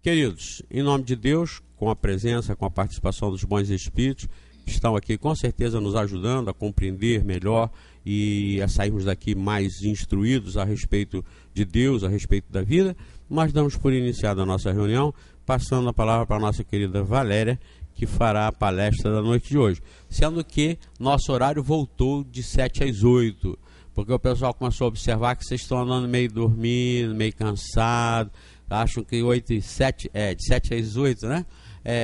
Queridos, em nome de Deus, com a presença, com a participação dos bons espíritos, estão aqui com certeza nos ajudando a compreender melhor e a sairmos daqui mais instruídos a respeito de Deus, a respeito da vida. Nós damos por iniciada a nossa reunião, passando a palavra para a nossa querida Valéria, que fará a palestra da noite de hoje. Sendo que nosso horário voltou de 7 às 8, porque o pessoal começou a observar que vocês estão andando meio dormindo, meio cansado, acham que 8 e 7, de 7 às 8, né?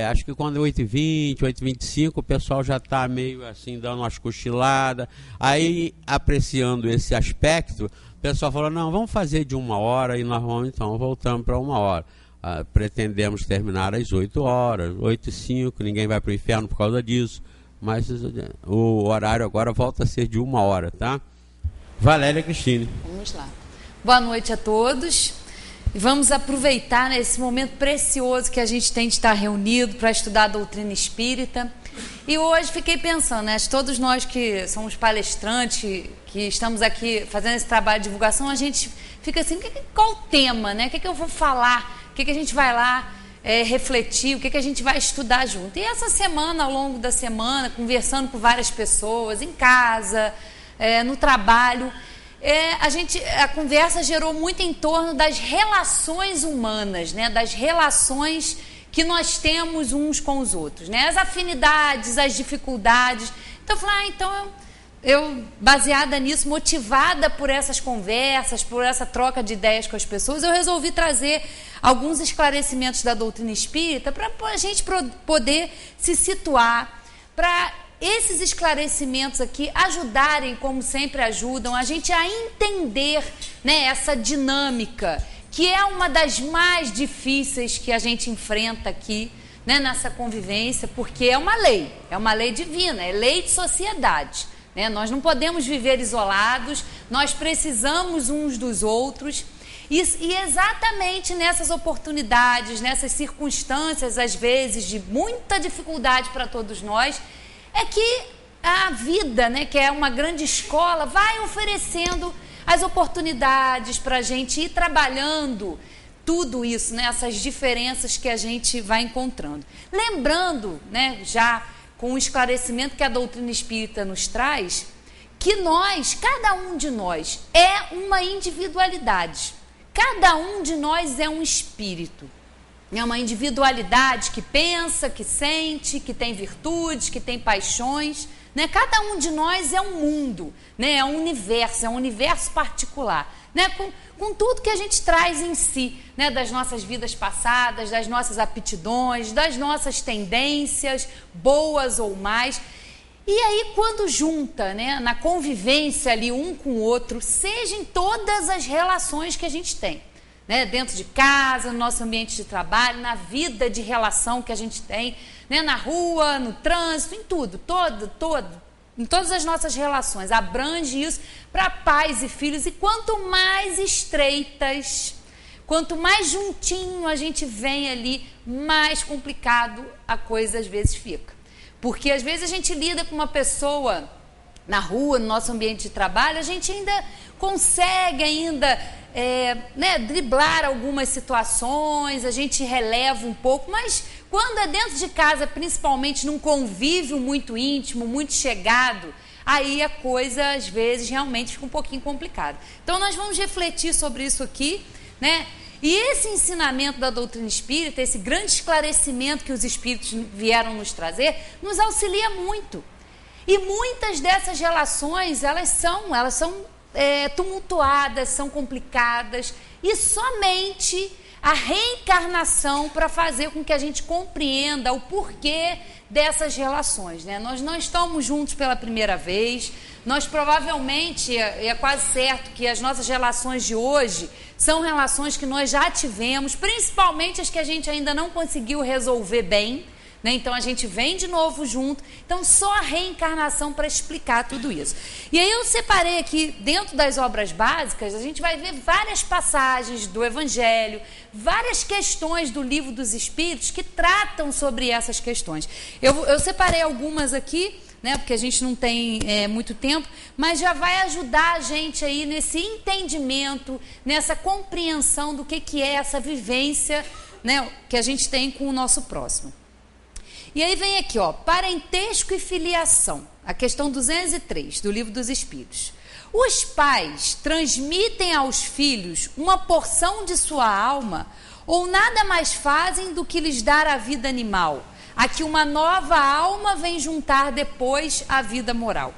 Acho que quando é 8h20, 8h25, o pessoal já está meio assim, dando umas cochiladas. Aí, apreciando esse aspecto, o pessoal falou, não, vamos fazer de 1 hora, e nós vamos, então, voltamos para 1 hora. Pretendemos terminar às 8 horas, 8h05, ninguém vai para o inferno por causa disso, mas o horário agora volta a ser de 1 hora, tá? Valéria Cristine. Vamos lá. Boa noite a todos. E vamos aproveitar, né, esse momento precioso que a gente tem de estar reunido para estudar a doutrina espírita. E hoje fiquei pensando, né, todos nós que somos palestrantes, que estamos aqui fazendo esse trabalho de divulgação, a gente fica assim, qual o tema, né? O que eu vou falar? O que a gente vai lá refletir? O que a gente vai estudar junto? E essa semana, ao longo da semana, conversando com várias pessoas, em casa, no trabalho, a conversa gerou muito em torno das relações humanas, né? Das relações que nós temos uns com os outros, né? As afinidades, as dificuldades. Então eu falei, eu baseada nisso, motivada por essas conversas, por essa troca de ideias com as pessoas, eu resolvi trazer alguns esclarecimentos da doutrina espírita para a gente poder se situar, para esses esclarecimentos aqui ajudarem, como sempre ajudam, a gente a entender, né, essa dinâmica, que é uma das mais difíceis que a gente enfrenta aqui, né, nessa convivência, porque é uma lei divina, é lei de sociedade, né? Nós não podemos viver isolados, nós precisamos uns dos outros, e exatamente nessas oportunidades, nessas circunstâncias, às vezes, de muita dificuldade para todos nós, é que a vida, né, que é uma grande escola, vai oferecendo as oportunidades para a gente ir trabalhando tudo isso, né, essas diferenças que a gente vai encontrando. Lembrando, né, já com o esclarecimento que a doutrina espírita nos traz, que nós, cada um de nós, é uma individualidade. Cada um de nós é um espírito. É uma individualidade que pensa, que sente, que tem virtudes, que tem paixões, né? Cada um de nós é um mundo, né? É um universo particular, né? Com tudo que a gente traz em si, né? Das nossas vidas passadas, das nossas aptidões, das nossas tendências, boas ou mais. E aí, quando junta, né? Na convivência ali um com o outro, seja em todas as relações que a gente tem, né, dentro de casa, no nosso ambiente de trabalho, na vida de relação que a gente tem, né, na rua, no trânsito, em tudo, em todas as nossas relações, abrange isso para pais e filhos, e quanto mais estreitas, quanto mais juntinho a gente vem ali, mais complicado a coisa às vezes fica, porque às vezes a gente lida com uma pessoa na rua, no nosso ambiente de trabalho, a gente ainda consegue né, driblar algumas situações, a gente releva um pouco, mas quando é dentro de casa, principalmente num convívio muito íntimo, muito chegado, aí a coisa às vezes realmente fica um pouquinho complicada. Então nós vamos refletir sobre isso aqui, né? E esse ensinamento da doutrina espírita, esse grande esclarecimento que os espíritos vieram nos trazer, nos auxilia muito. E muitas dessas relações, elas são tumultuadas, são complicadas, e somente a reencarnação para fazer com que a gente compreenda o porquê dessas relações, né? Nós não estamos juntos pela primeira vez, nós provavelmente, é quase certo que as nossas relações de hoje são relações que nós já tivemos, principalmente as que a gente ainda não conseguiu resolver bem, né? Então a gente vem de novo junto, então só a reencarnação para explicar tudo isso. E aí eu separei aqui, dentro das obras básicas, a gente vai ver várias passagens do Evangelho, várias questões do Livro dos Espíritos que tratam sobre essas questões. Eu separei algumas aqui, né, porque a gente não tem muito tempo, mas já vai ajudar a gente aí nesse entendimento, nessa compreensão do que é essa vivência né, que a gente tem com o nosso próximo. E aí vem aqui, ó, parentesco e filiação, a questão 203 do Livro dos Espíritos. Os pais transmitem aos filhos uma porção de sua alma ou nada mais fazem do que lhes dar a vida animal, a que uma nova alma vem juntar depois a vida moral.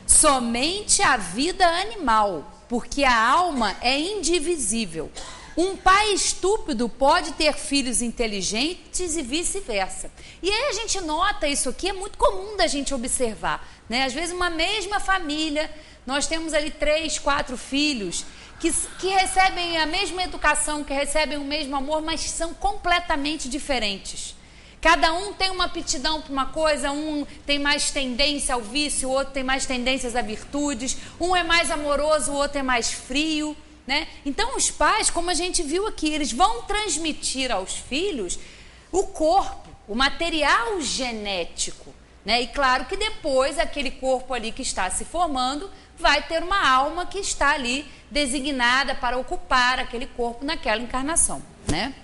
Somente a vida animal, porque a alma é indivisível. Um pai estúpido pode ter filhos inteligentes e vice-versa. E aí a gente nota isso aqui, é muito comum da gente observar, né? Às vezes uma mesma família, nós temos ali 3, 4 filhos que recebem a mesma educação, que recebem o mesmo amor, mas são completamente diferentes. Cada um tem uma aptidão para uma coisa, um tem mais tendência ao vício, o outro tem mais tendências a virtudes, um é mais amoroso, o outro é mais frio, né? Então os pais, como a gente viu aqui, eles vão transmitir aos filhos o corpo, o material genético, né? E claro que depois aquele corpo ali que está se formando vai ter uma alma que está ali designada para ocupar aquele corpo naquela encarnação, né?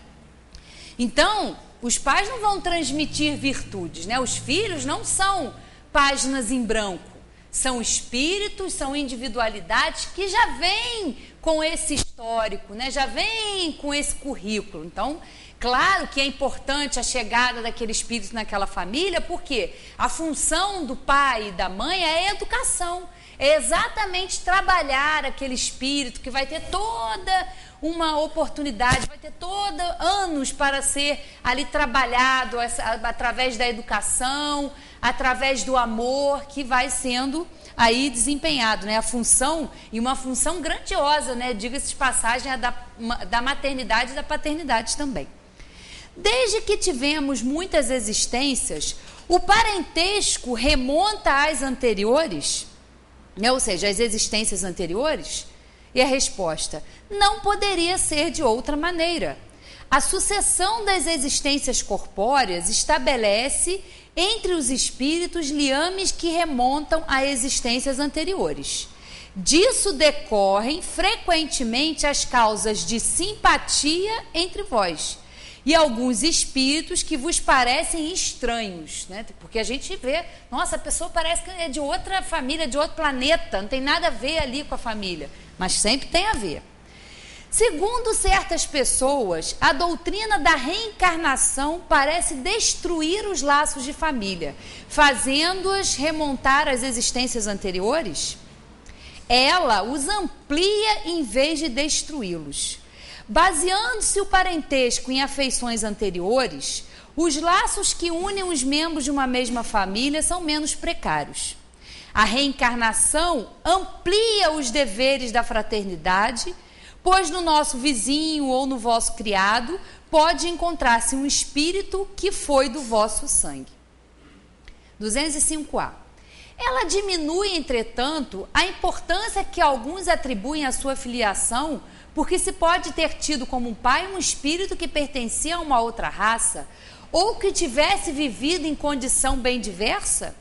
Então, os pais não vão transmitir virtudes, né? Os filhos não são páginas em branco, são espíritos, são individualidades que já vêm com esse histórico, né? Já vêm com esse currículo. Então, claro que é importante a chegada daquele espírito naquela família, porque a função do pai e da mãe é a educação. É exatamente trabalhar aquele espírito que vai ter toda uma oportunidade, vai ter anos para ser ali trabalhado através da educação, através do amor que vai sendo aí desempenhado, né? A função, e uma função grandiosa, né? Diga-se de passagem, da maternidade e da paternidade também. Desde que tivemos muitas existências, o parentesco remonta às anteriores, né? Ou seja, às existências anteriores. E a resposta: não poderia ser de outra maneira. A sucessão das existências corpóreas estabelece entre os espíritos liames que remontam a existências anteriores. Disso decorrem frequentemente as causas de simpatia entre vós e alguns espíritos que vos parecem estranhos, né? Porque a gente vê, nossa, a pessoa parece que é de outra família, de outro planeta, não tem nada a ver ali com a família, mas sempre tem a ver. Segundo certas pessoas, a doutrina da reencarnação parece destruir os laços de família, fazendo-os remontar às existências anteriores. Ela os amplia em vez de destruí-los. Baseando-se o parentesco em afeições anteriores, os laços que unem os membros de uma mesma família são menos precários. A reencarnação amplia os deveres da fraternidade, pois no nosso vizinho ou no vosso criado pode encontrar-se um espírito que foi do vosso sangue. 205A. Ela diminui, entretanto, a importância que alguns atribuem à sua filiação, porque se pode ter tido como pai um espírito que pertencia a uma outra raça, ou que tivesse vivido em condição bem diversa.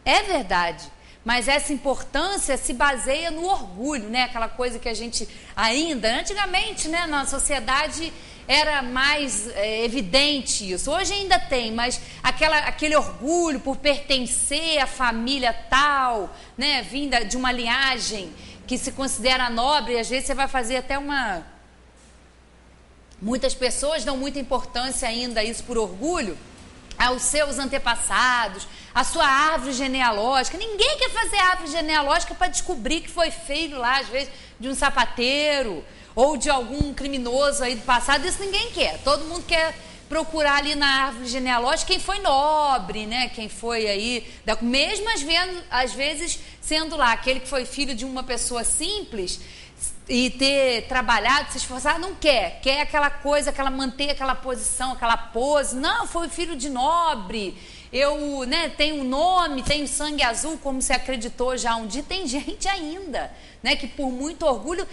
É verdade, mas essa importância se baseia no orgulho, né? Aquela coisa que a gente ainda, antigamente, né, na sociedade era mais evidente isso. Hoje ainda tem, mas aquele orgulho por pertencer à família tal, né, vinda de uma linhagem que se considera nobre, e às vezes você vai fazer até uma... Muitas pessoas dão muita importância ainda a isso por orgulho, aos seus antepassados, a sua árvore genealógica. Ninguém quer fazer árvore genealógica para descobrir que foi filho lá, às vezes, de um sapateiro ou de algum criminoso aí do passado. Isso ninguém quer. Todo mundo quer procurar ali na árvore genealógica quem foi nobre, né? Quem foi aí, mesmo às vezes sendo lá aquele que foi filho de uma pessoa simples e ter trabalhado, se esforçado, não quer aquela coisa, manter aquela posição, aquela pose. Não, foi filho de nobre, eu, né, tenho um nome, tenho sangue azul, como se acreditou já um dia. Tem gente ainda, né, que por muito orgulho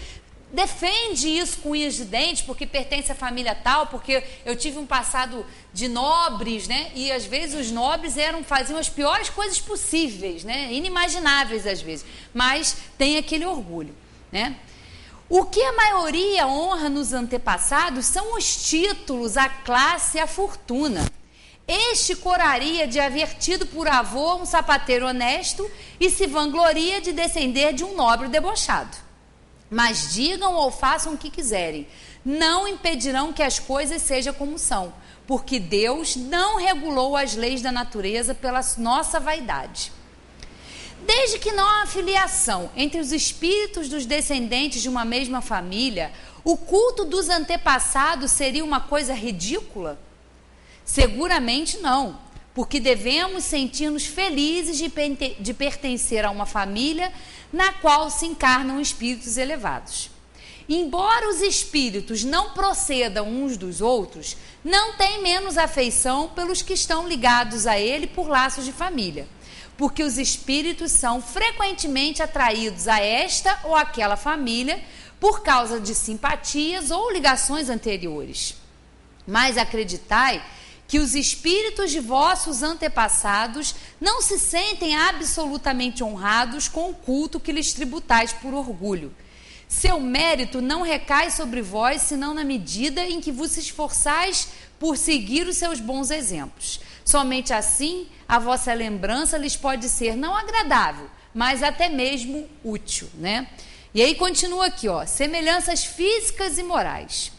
defende isso com unhas de dente, porque pertence à família tal, porque eu tive um passado de nobres, né? E às vezes os nobres faziam as piores coisas possíveis, né? Inimagináveis às vezes, mas tem aquele orgulho, né? O que a maioria honra nos antepassados são os títulos, a classe e a fortuna. Este coraria de haver tido por avô um sapateiro honesto e se vangloria de descender de um nobre debochado. Mas digam ou façam o que quiserem, não impedirão que as coisas sejam como são, porque Deus não regulou as leis da natureza pela nossa vaidade. Desde que não há filiação entre os espíritos dos descendentes de uma mesma família, o culto dos antepassados seria uma coisa ridícula? Seguramente não, porque devemos sentir-nos felizes de pertencer a uma família na qual se encarnam espíritos elevados. Embora os espíritos não procedam uns dos outros, não têm menos afeição pelos que estão ligados a ele por laços de família, porque os espíritos são frequentemente atraídos a esta ou aquela família por causa de simpatias ou ligações anteriores. Mas acreditai que os espíritos de vossos antepassados não se sentem absolutamente honrados com o culto que lhes tributais por orgulho. Seu mérito não recai sobre vós, senão na medida em que vos esforçais por seguir os seus bons exemplos. Somente assim a vossa lembrança lhes pode ser não agradável, mas até mesmo útil, né? E aí continua aqui, ó, semelhanças físicas e morais.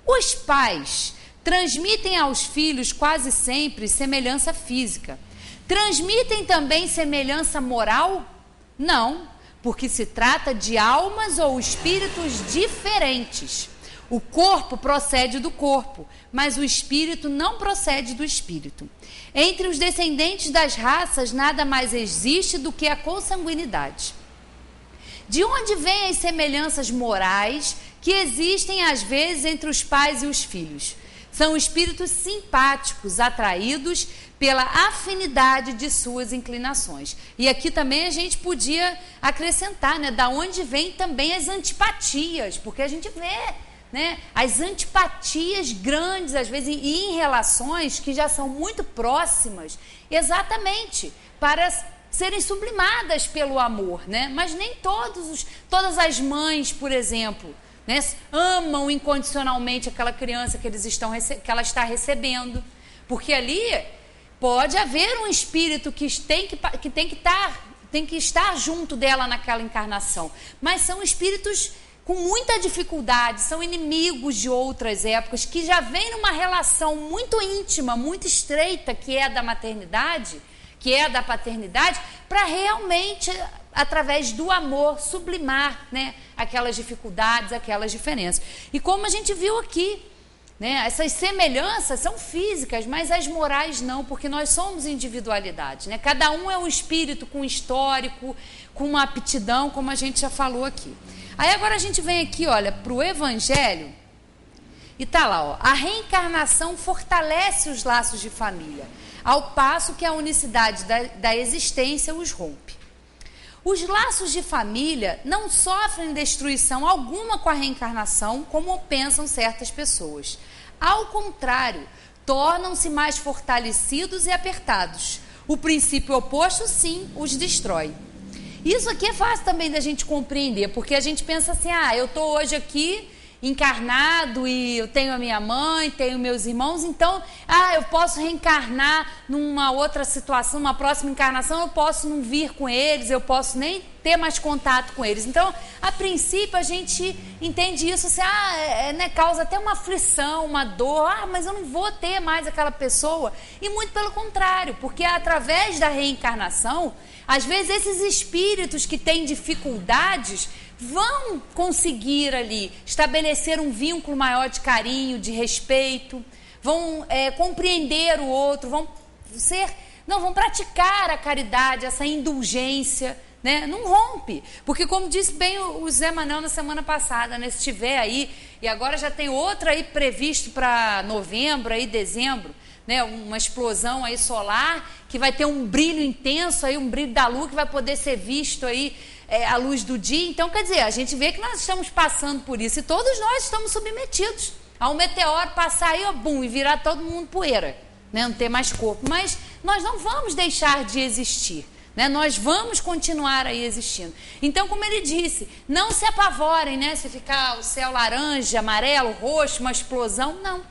Os pais transmitem aos filhos quase sempre semelhança física. Transmitem também semelhança moral? Não, porque se trata de almas ou espíritos diferentes. O corpo procede do corpo, mas o espírito não procede do espírito. Entre os descendentes das raças, nada mais existe do que a consanguinidade. De onde vêm as semelhanças morais que existem às vezes entre os pais e os filhos? São espíritos simpáticos, atraídos pela afinidade de suas inclinações. E aqui também a gente podia acrescentar, né, da onde vêm também as antipatias, porque a gente vê, né, as antipatias grandes, às vezes, e em relações que já são muito próximas, exatamente para serem sublimadas pelo amor, né? Mas nem todas as mães, por exemplo, né, amam incondicionalmente aquela criança que ela está recebendo, porque ali pode haver um espírito que tem que estar junto dela naquela encarnação, mas são espíritos com muita dificuldade, são inimigos de outras épocas, que já vêm numa relação muito íntima, muito estreita, que é a da maternidade, que é a da paternidade, para realmente, através do amor, sublimar, né, aquelas dificuldades, aquelas diferenças. E como a gente viu aqui, né, essas semelhanças são físicas, mas as morais não, porque nós somos individualidades, né? Cada um é um espírito com histórico, com uma aptidão, como a gente já falou aqui. Aí agora a gente vem aqui, olha, para o Evangelho, e tá lá, ó, a reencarnação fortalece os laços de família, ao passo que a unicidade da existência os rompe. Os laços de família não sofrem destruição alguma com a reencarnação, como pensam certas pessoas. Ao contrário, tornam-se mais fortalecidos e apertados. O princípio oposto, sim, os destrói. Isso aqui é fácil também da gente compreender, porque a gente pensa assim, eu estou hoje aqui encarnado e eu tenho a minha mãe, tenho meus irmãos, então, eu posso reencarnar numa outra situação, numa próxima encarnação, eu posso não vir com eles, eu posso nem ter mais contato com eles. Então, a princípio, a gente entende isso assim, né, causa até uma aflição, uma dor, mas eu não vou ter mais aquela pessoa. E muito pelo contrário, porque através da reencarnação, às vezes esses espíritos que têm dificuldades vão conseguir ali estabelecer um vínculo maior de carinho, de respeito, vão compreender o outro, vão praticar a caridade, essa indulgência, né? Não rompe, porque como disse bem o Zé Manuel na semana passada, né? Se tiver aí, e agora já tem outra aí previsto para novembro, aí dezembro, né? Uma explosão aí solar, que vai ter um brilho intenso aí, um brilho da lua que vai poder ser visto aí à luz do dia. Então, quer dizer, a gente vê que nós estamos passando por isso, e todos nós estamos submetidos a um meteoro passar aí, e virar todo mundo poeira, né? Não ter mais corpo, mas nós não vamos deixar de existir, né? Nós vamos continuar aí existindo. Então, como ele disse, não se apavorem, né? Se ficar o céu laranja, amarelo, roxo, uma explosão, não.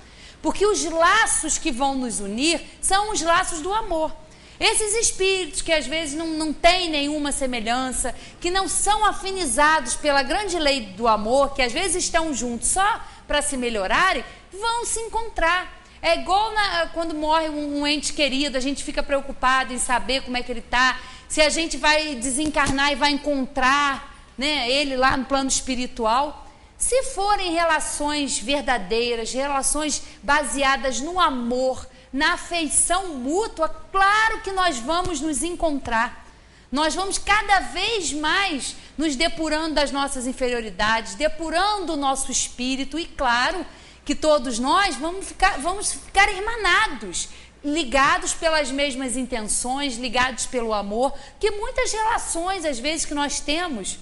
Porque os laços que vão nos unir são os laços do amor. Esses espíritos que às vezes não têm nenhuma semelhança, que não são afinizados pela grande lei do amor, que às vezes estão juntos só para se melhorarem, vão se encontrar. É igual quando morre um ente querido, a gente fica preocupado em saber como é que ele está, se a gente vai desencarnar e vai encontrar, né, ele lá no plano espiritual. Se forem relações verdadeiras, relações baseadas no amor, na afeição mútua, claro que nós vamos nos encontrar. Nós vamos cada vez mais nos depurando das nossas inferioridades, depurando o nosso espírito, e claro que todos nós vamos ficar irmanados, ligados pelas mesmas intenções, ligados pelo amor, que muitas relações, às vezes, que nós temos,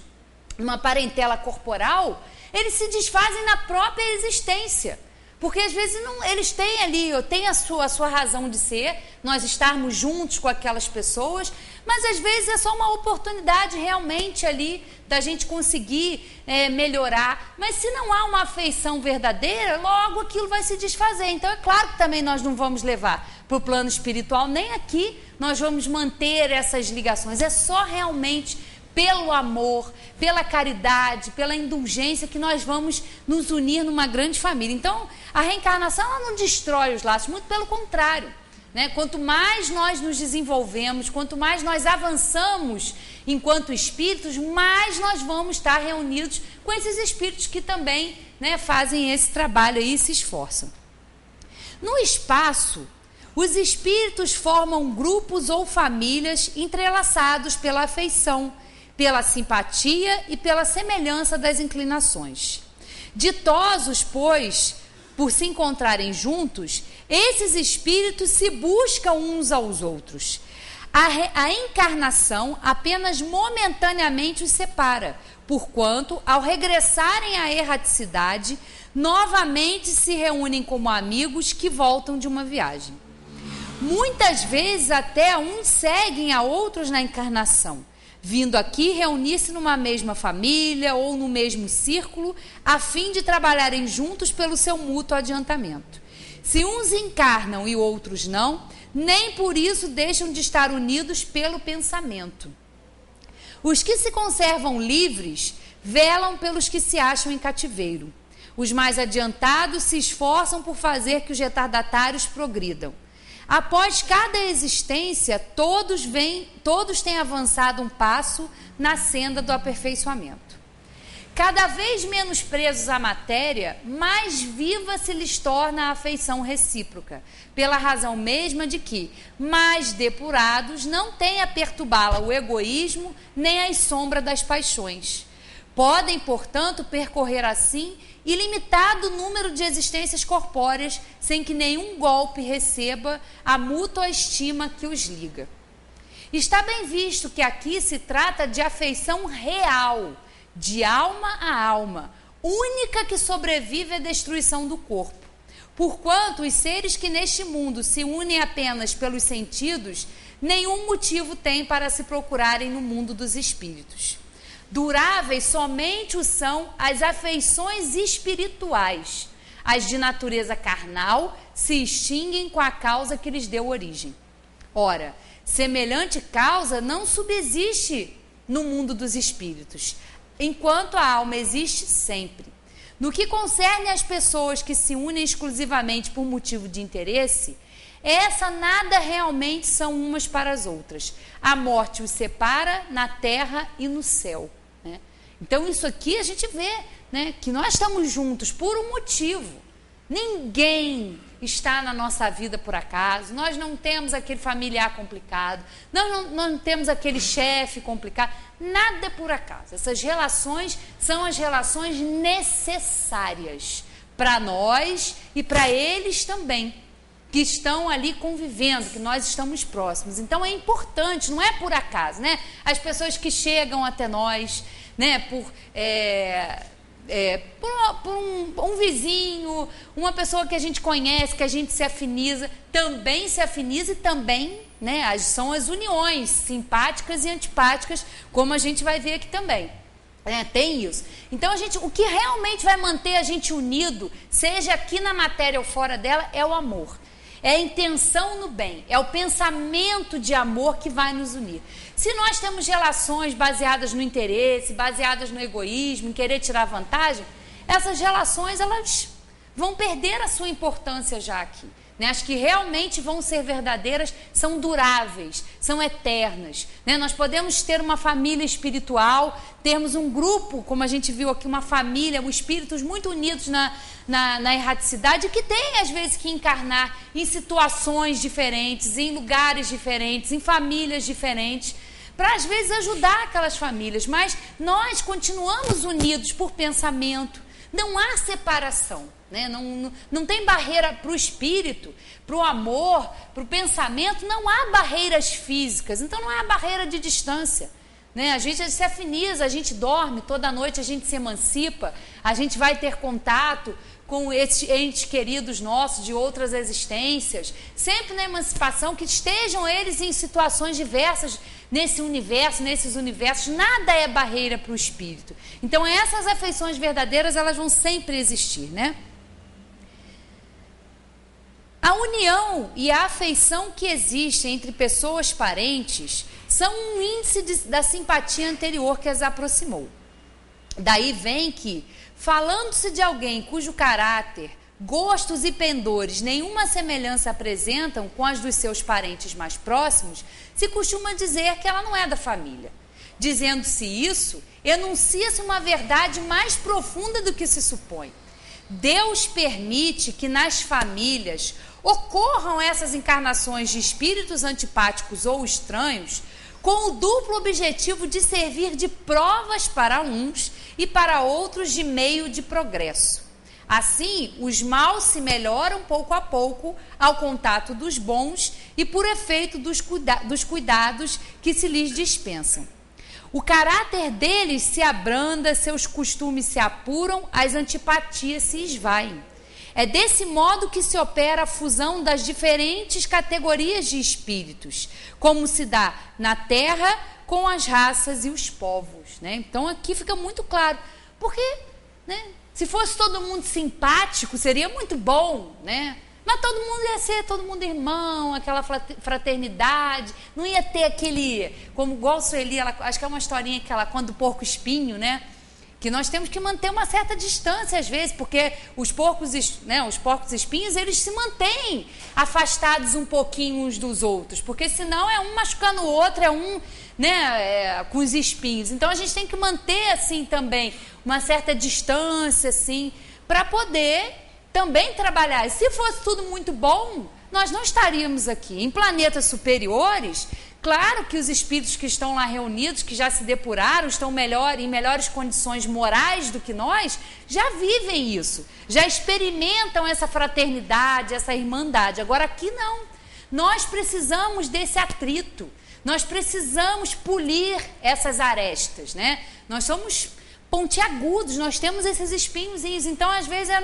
uma parentela corporal, eles se desfazem na própria existência. Porque às vezes eles têm ali, têm a sua razão de ser, nós estarmos juntos com aquelas pessoas, mas às vezes é só uma oportunidade realmente ali da gente conseguir melhorar. Mas se não há uma afeição verdadeira, logo aquilo vai se desfazer. Então é claro que também nós não vamos levar para o plano espiritual, nem aqui nós vamos manter essas ligações. É só realmente pelo amor, pela caridade, pela indulgência que nós vamos nos unir numa grande família. Então, a reencarnação ela não destrói os laços, muito pelo contrário, né? Quanto mais nós nos desenvolvemos, quanto mais nós avançamos enquanto espíritos, mais nós vamos estar reunidos com esses espíritos que também, né, fazem esse trabalho aí e se esforçam. No espaço, os espíritos formam grupos ou famílias entrelaçados pela afeição, pela simpatia e pela semelhança das inclinações. Ditosos, pois, por se encontrarem juntos, esses espíritos se buscam uns aos outros. A encarnação apenas momentaneamente os separa, porquanto, ao regressarem à erraticidade, novamente se reúnem como amigos que voltam de uma viagem. Muitas vezes até uns seguem a outros na encarnação, vindo aqui reunir-se numa mesma família ou no mesmo círculo, a fim de trabalharem juntos pelo seu mútuo adiantamento. Se uns encarnam e outros não, nem por isso deixam de estar unidos pelo pensamento. Os que se conservam livres velam pelos que se acham em cativeiro. Os mais adiantados se esforçam por fazer que os retardatários progridam. Após cada existência, todos têm avançado um passo na senda do aperfeiçoamento. Cada vez menos presos à matéria, mais viva se lhes torna a afeição recíproca, pela razão mesma de que, mais depurados, não têm a perturbá-la o egoísmo nem as sombras das paixões. Podem, portanto, percorrer assim ilimitado número de existências corpóreas, sem que nenhum golpe receba a mútua estima que os liga. Está bem visto que aqui se trata de afeição real, de alma a alma, única que sobrevive à destruição do corpo. Porquanto os seres que neste mundo se unem apenas pelos sentidos, nenhum motivo têm para se procurarem no mundo dos espíritos. Duráveis somente o são as afeições espirituais. As de natureza carnal se extinguem com a causa que lhes deu origem. Ora, semelhante causa não subsiste no mundo dos espíritos, enquanto a alma existe sempre. No que concerne às pessoas que se unem exclusivamente por motivo de interesse, essa nada realmente são umas para as outras. A morte os separa na terra e no céu. Né? Então isso aqui a gente vê, né, que nós estamos juntos por um motivo. Ninguém está na nossa vida por acaso. Nós não temos aquele familiar complicado. Nós não temos aquele chefe complicado. Nada é por acaso. Essas relações são as relações necessárias para nós e para eles também, que estão ali convivendo, que nós estamos próximos. Então é importante, não é por acaso, né? As pessoas que chegam até nós, né, por um vizinho, uma pessoa que a gente conhece, que a gente se afiniza, também se afiniza e também, né, são as uniões simpáticas e antipáticas, como a gente vai ver aqui também. Tem isso. Então, o que realmente vai manter a gente unido, seja aqui na matéria ou fora dela, é o amor. É a intenção no bem, é o pensamento de amor que vai nos unir. Se nós temos relações baseadas no interesse, baseadas no egoísmo, em querer tirar vantagem, essas relações elas vão perder a sua importância já aqui. Né? As que realmente vão ser verdadeiras são duráveis, são eternas. Né? Nós podemos ter uma família espiritual, termos um grupo, como a gente viu aqui, uma família, espíritos muito unidos na erraticidade, que tem às vezes que encarnar em situações diferentes, em lugares diferentes, em famílias diferentes, para às vezes ajudar aquelas famílias, mas nós continuamos unidos por pensamento, não há separação. Né? Não tem barreira para o espírito, para o amor, para o pensamento, não há barreiras físicas, então não há barreira de distância. Né? A gente se afiniza, a gente dorme, toda noite a gente se emancipa, a gente vai ter contato com esses entes queridos nossos de outras existências, sempre na emancipação, que estejam eles em situações diversas nesse universo, nesses universos, nada é barreira para o espírito. Então essas afeições verdadeiras, elas vão sempre existir, né? A união e a afeição que existe entre pessoas parentes são um índice da simpatia anterior que as aproximou. Daí vem que, falando-se de alguém cujo caráter, gostos e pendores nenhuma semelhança apresentam com as dos seus parentes mais próximos, se costuma dizer que ela não é da família. Dizendo-se isso, enuncia-se uma verdade mais profunda do que se supõe. Deus permite que nas famílias ocorram essas encarnações de espíritos antipáticos ou estranhos com o duplo objetivo de servir de provas para uns e para outros de meio de progresso. Assim, os maus se melhoram pouco a pouco ao contato dos bons e por efeito dos cuidados que se lhes dispensam. O caráter deles se abranda, seus costumes se apuram, as antipatias se esvaem. É desse modo que se opera a fusão das diferentes categorias de espíritos, como se dá na Terra com as raças e os povos. Né? Então aqui fica muito claro, porque se fosse todo mundo simpático, seria muito bom, né? Mas todo mundo ia ser, todo mundo irmão, aquela fraternidade, não ia ter aquele, como igual Sueli, acho que é uma historinha que ela conta do porco espinho, né? Que nós temos que manter uma certa distância às vezes, porque os porcos espinhos, eles se mantêm afastados um pouquinho uns dos outros, porque senão é um machucando o outro, é um, com os espinhos. Então a gente tem que manter assim também uma certa distância assim, para poder também trabalhar. E se fosse tudo muito bom, nós não estaríamos aqui. Em planetas superiores, claro que os espíritos que estão lá reunidos, que já se depuraram, estão em melhores condições morais do que nós, já vivem isso, já experimentam essa fraternidade, essa irmandade. Agora aqui não. Nós precisamos desse atrito, nós precisamos polir essas arestas, né? Nós somos pontiagudos, nós temos esses espinhozinhos, então às vezes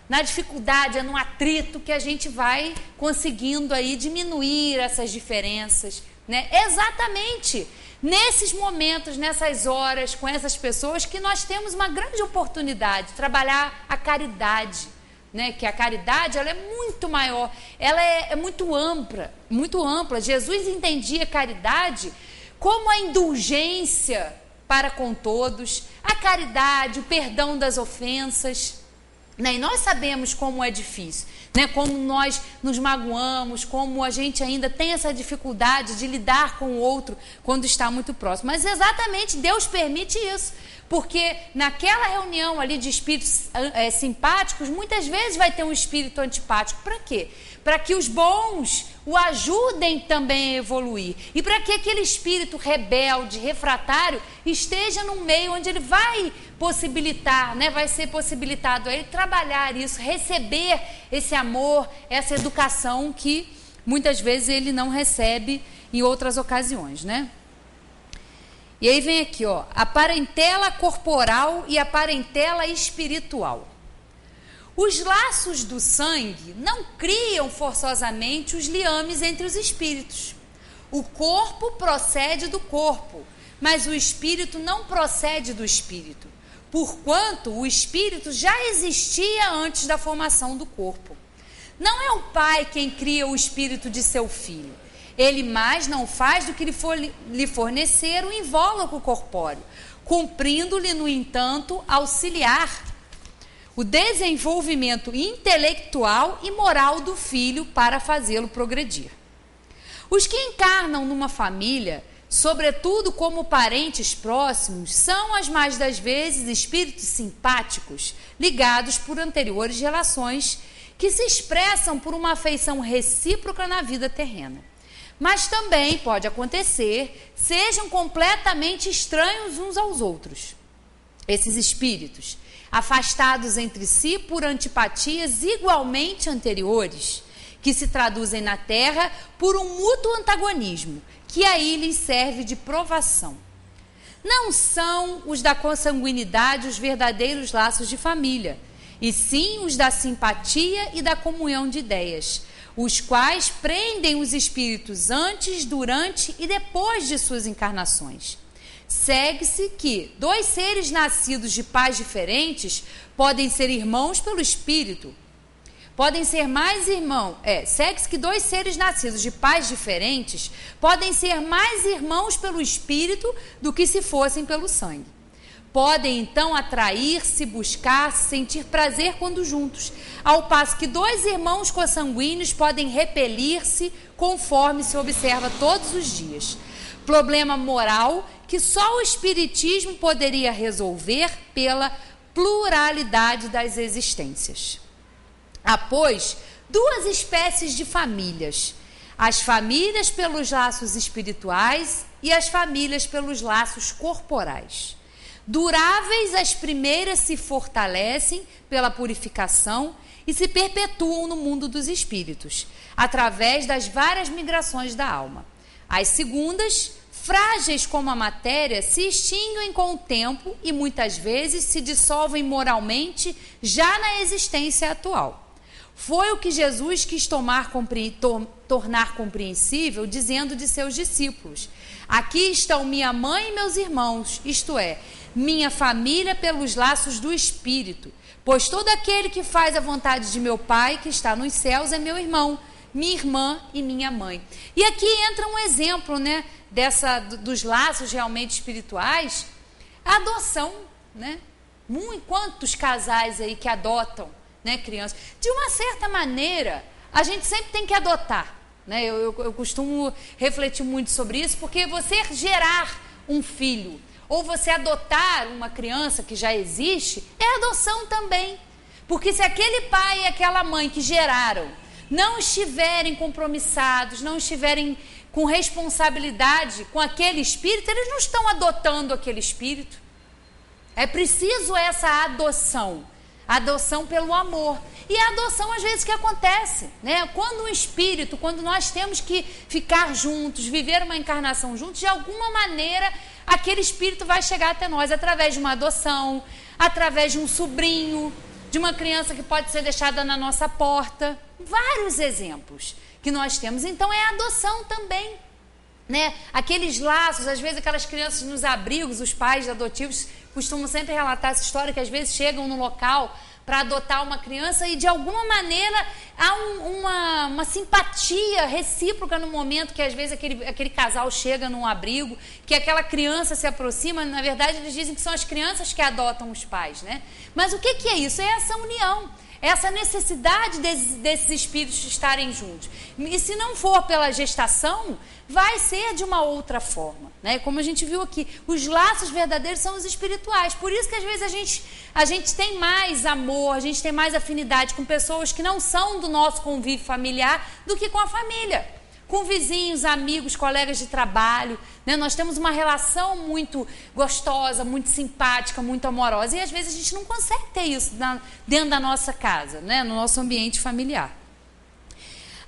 na dificuldade, é no atrito que a gente vai conseguindo aí diminuir essas diferenças, né? Exatamente nesses momentos, nessas horas, com essas pessoas, que nós temos uma grande oportunidade de trabalhar a caridade, né? Que a caridade, ela é muito maior, ela é muito ampla, muito ampla. Jesus entendia a caridade como a indulgência para com todos, a caridade, o perdão das ofensas. E nós sabemos como é difícil, né? Como nós nos magoamos, como a gente ainda tem essa dificuldade de lidar com o outro quando está muito próximo. Mas exatamente Deus permite isso, porque naquela reunião ali de espíritos simpáticos, muitas vezes vai ter um espírito antipático. Para quê? Para que os bons o ajudem também a evoluir. E para que aquele espírito rebelde, refratário, esteja num meio onde ele vai possibilitar, né? Vai ser possibilitado a ele trabalhar isso, receber esse amor, essa educação que muitas vezes ele não recebe em outras ocasiões, né? E aí vem aqui, ó, a parentela corporal e a parentela espiritual. Os laços do sangue não criam forçosamente os liames entre os espíritos. O corpo procede do corpo, mas o espírito não procede do espírito, porquanto o espírito já existia antes da formação do corpo. Não é o pai quem cria o espírito de seu filho. Ele mais não faz do que lhe fornecer o invólucro corpóreo, cumprindo-lhe, no entanto, auxiliar o desenvolvimento intelectual e moral do filho para fazê-lo progredir. Os que encarnam numa família, sobretudo como parentes próximos, são as mais das vezes espíritos simpáticos, ligados por anteriores relações, que se expressam por uma afeição recíproca na vida terrena. Mas também pode acontecer, sejam completamente estranhos uns aos outros. Esses espíritos, afastados entre si por antipatias igualmente anteriores, que se traduzem na Terra por um mútuo antagonismo, que aí lhes serve de provação. Não são os da consanguinidade os verdadeiros laços de família, e sim os da simpatia e da comunhão de ideias, os quais prendem os espíritos antes, durante e depois de suas encarnações. Segue-se que 2 seres nascidos de pais diferentes podem ser irmãos pelo espírito. Podem ser mais irmãos. Segue-se que 2 seres nascidos de pais diferentes podem ser mais irmãos pelo espírito do que se fossem pelo sangue. Podem então atrair-se, buscar, sentir prazer quando juntos, ao passo que 2 irmãos consanguíneos podem repelir-se conforme se observa todos os dias. Problema moral que só o Espiritismo poderia resolver pela pluralidade das existências. Há, pois, 2 espécies de famílias: as famílias pelos laços espirituais e as famílias pelos laços corporais. Duráveis, as primeiras se fortalecem pela purificação e se perpetuam no mundo dos espíritos, através das várias migrações da alma. As segundas, frágeis como a matéria, se extinguem com o tempo e muitas vezes se dissolvem moralmente já na existência atual. Foi o que Jesus quis tornar compreensível, dizendo de seus discípulos: aqui estão minha mãe e meus irmãos, isto é, minha família pelos laços do Espírito, pois todo aquele que faz a vontade de meu Pai, que está nos céus, é meu irmão, minha irmã e minha mãe. E aqui entra um exemplo, né, dos laços realmente espirituais, a adoção, né? Quantos casais aí que adotam, né, crianças? De uma certa maneira, a gente sempre tem que adotar, né? Eu costumo refletir muito sobre isso, porque você gerar um filho ou você adotar uma criança que já existe, é adoção também. Porque se aquele pai e aquela mãe que geraram não estiverem compromissados, não estiverem com responsabilidade com aquele espírito, eles não estão adotando aquele espírito. É preciso essa adoção. Adoção pelo amor. E a adoção, às vezes, que acontece, né? Quando um espírito, quando nós temos que ficar juntos, viver uma encarnação juntos, de alguma maneira, aquele espírito vai chegar até nós, através de uma adoção, através de um sobrinho, de uma criança que pode ser deixada na nossa porta. Vários exemplos que nós temos. Então, é adoção também, né? Aqueles laços, às vezes, aquelas crianças nos abrigos, os pais adotivos costumam sempre relatar essa história, que às vezes chegam no local para adotar uma criança e de alguma maneira há uma simpatia recíproca no momento que às vezes aquele casal chega num abrigo, que aquela criança se aproxima. Na verdade, eles dizem que são as crianças que adotam os pais, né? Mas o que é isso? É essa união, essa necessidade desses espíritos estarem juntos. E se não for pela gestação, vai ser de uma outra forma, né? Como a gente viu aqui, os laços verdadeiros são os espirituais. Por isso que às vezes a gente tem mais amor, a gente tem mais afinidade com pessoas que não são do nosso convívio familiar do que com a família, com vizinhos, amigos, colegas de trabalho, né? Nós temos uma relação muito gostosa, muito simpática, muito amorosa, e às vezes a gente não consegue ter isso dentro da nossa casa, né? No nosso ambiente familiar.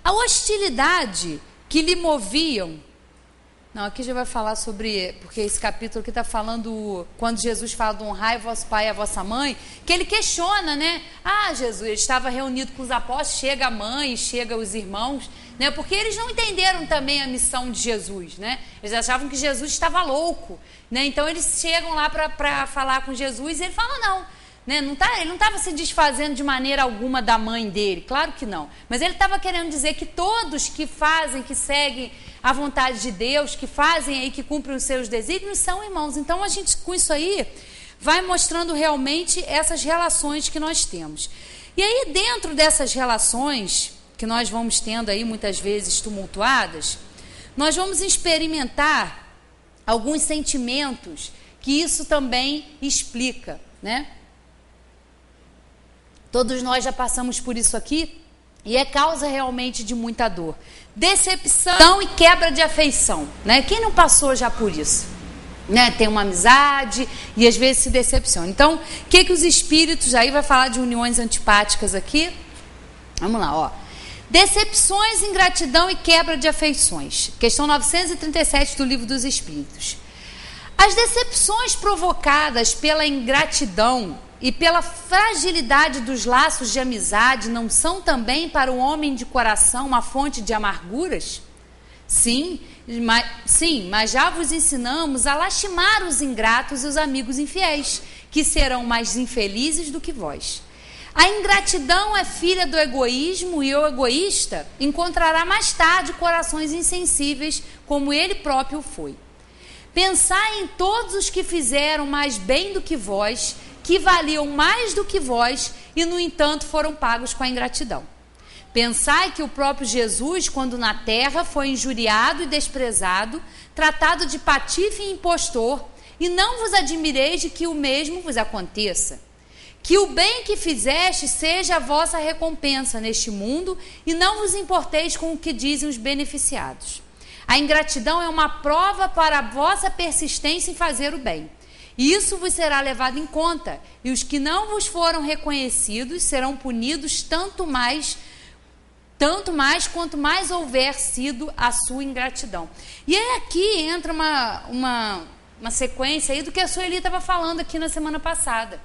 A hostilidade que lhe moviam Não, aqui já vai falar sobre, porque esse capítulo aqui está falando, quando Jesus fala de honrar vosso pai e a vossa mãe, que ele questiona, né? Ah, Jesus, ele estava reunido com os apóstolos, chega a mãe, chega os irmãos, né? Porque eles não entenderam também a missão de Jesus, né? Eles achavam que Jesus estava louco, né? Então eles chegam lá para falar com Jesus e ele fala, não, né? Ele não estava se desfazendo de maneira alguma da mãe dele, claro que não. Mas ele estava querendo dizer que todos que fazem, que seguem a vontade de Deus, que fazem aí, que cumprem os seus desígnios, são irmãos. Então a gente com isso aí vai mostrando realmente essas relações que nós temos. E aí dentro dessas relações que nós vamos tendo aí muitas vezes tumultuadas, nós vamos experimentar alguns sentimentos que isso também explica, né? Todos nós já passamos por isso aqui e é causa realmente de muita dor. Decepção e quebra de afeição, né? Quem não passou já por isso? Né? Tem uma amizade e às vezes se decepciona. Então, o que os espíritos, aí vai falar de uniões antipáticas aqui. Vamos lá, ó. Decepções, ingratidão e quebra de afeições. Questão 937 do Livro dos Espíritos. As decepções provocadas pela ingratidão e pela fragilidade dos laços de amizade não são também para o homem de coração uma fonte de amarguras? Sim, mas já vos ensinamos a lastimar os ingratos e os amigos infiéis, que serão mais infelizes do que vós. A ingratidão é filha do egoísmo e o egoísta encontrará mais tarde corações insensíveis, como ele próprio foi. Pensai em todos os que fizeram mais bem do que vós, que valiam mais do que vós e, no entanto, foram pagos com a ingratidão. Pensai que o próprio Jesus, quando na terra, foi injuriado e desprezado, tratado de patife e impostor, e não vos admireis de que o mesmo vos aconteça. Que o bem que fizeste seja a vossa recompensa neste mundo, e não vos importeis com o que dizem os beneficiados. A ingratidão é uma prova para a vossa persistência em fazer o bem. Isso vos será levado em conta, e os que não vos foram reconhecidos serão punidos tanto mais quanto mais houver sido a sua ingratidão. E aí aqui entra uma sequência aí do que a Sueli estava falando aqui na semana passada,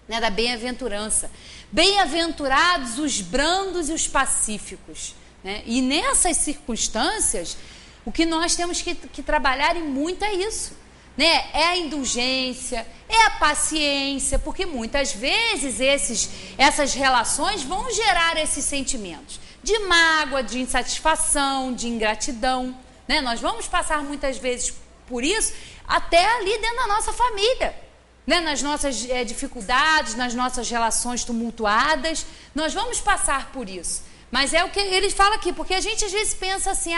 né, da bem-aventurança. Bem-aventurados os brandos e os pacíficos, né? E nessas circunstâncias, o que nós temos que trabalhar e muito é isso. Né? É a indulgência, é a paciência, porque muitas vezes essas relações vão gerar esses sentimentos de mágoa, de insatisfação, de ingratidão, né? Nós vamos passar muitas vezes por isso, até ali dentro da nossa família, né? Nas nossas dificuldades, nas nossas relações tumultuadas, nós vamos passar por isso. Mas é o que ele fala aqui, porque a gente às vezes pensa assim,